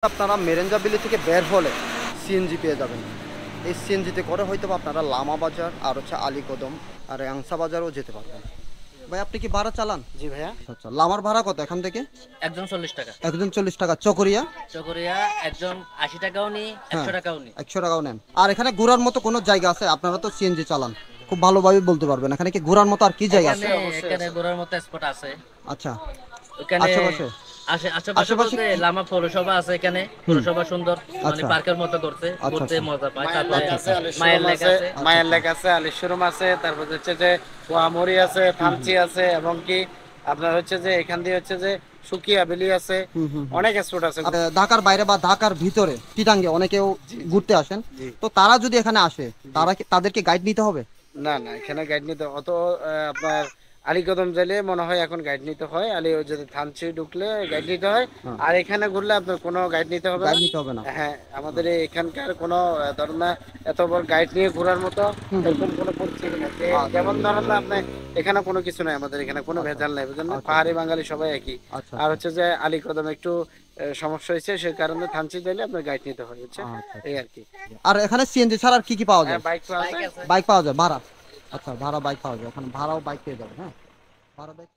আপনারা মেরেঞ্জাবিলি থেকে বের হলে সিএনজি পেয়ে যাবেন। এই সিএনজিতে করে হয়তো আপনারা লামা বাজার আর হচ্ছে আলীকদম আর অ্যাংসা বাজারও যেতে পারবেন। ভাই আপনি কি ভাড়া চালান? জি ভাইয়া, আচ্ছা, লামার ভাড়া কত এখান থেকে? একজন 40 টাকা। একজন 40 টাকা। চকরিয়া? চকরিয়া একজন 80 টাকাও নি, হ্যাঁ, 100 টাকাও নি। 100 টাকাও নেন। আর এখানে ঘোরার মতো কোনো জায়গা আছে? আপনারা তো সিএনজি চালান, খুব ভালোভাবে বলতে পারবেন এখানে কি ঘোরার মতো আর কি জায়গা আছে? এখানে ঘোরার মতো স্পট আছে। আচ্ছা, ওখানে আশেপাশে? আশেপাশে আশেপাশে বলতে লামা পৌরসভা আছে, এখানে পৌরসভা সুন্দর, মানে আচ্ছা। পার্কের মতো করতে, আচ্ছা, ঘুরতে আচ্ছা। মজা পায়। মায়ের লেক আছে, মায়ের লেক আছে, মায়ের লেক আছে, আলী শোরুম আছে, তারপর হচ্ছে যে ওয়ামরি আছে, থানচি আছে, এবং কি আপনার হচ্ছে যে এখান দিয়ে হচ্ছে যে সুকিয়া বেলি আছে, অনেক স্পট আছে। আর ঢাকার বাইরে বা ঢাকার ভিতরে চিটাঙ্গে অনেকেও ঘুরতে আসেন, তো তারা যদি এখানে আসে তাদেরকে গাইড নিতে হবে? না না, এখানে গাইড নিতে অত আপনার আলীকদম গেলে মনে হয় এখন গাইড নিতে হয়, আলী ওই যদি থানচি ঢুকলে গাইড নিতে হয়। হ্যাঁ। আর এখানে ঘুরলে আপনার কোনো গাইড নিতে হবে গাইড না। নিতে হবে না? হ্যাঁ, আমাদের এখানকার কোনো ধরেন না এত বড় গাইড নিয়ে ঘোরার মতো এরকম কোনো পরিস্থিতি নেই। যেমন ধরেন না আপনি এখানে কোনো কিছু নাই, আমাদের এখানে কোনো ভেজাল নাই, বুঝলেন না? পাহাড়ি বাঙালি সবাই একই। আচ্ছা, আর হচ্ছে যে আলীকদম একটু সমস্যা হয়েছে, সেই কারণে থানচি দিলে আপনার গাইড নিতে হয়, বুঝছেন? আচ্ছা। এই আর কি। আর এখানে সিএনজি ছাড়া আর কি কি পাওয়া যায়? হ্যাঁ, বাইক তো আছে। বাইক আছে। বাইক পাওয়া যায় ভাড়া? আচ্ছা, ভাড়া বাইক পাওয়া যায়, ওখানে ভাড়াও বাইক পেয়ে যাবে। হ্যাঁ, ভাড়া বাইক।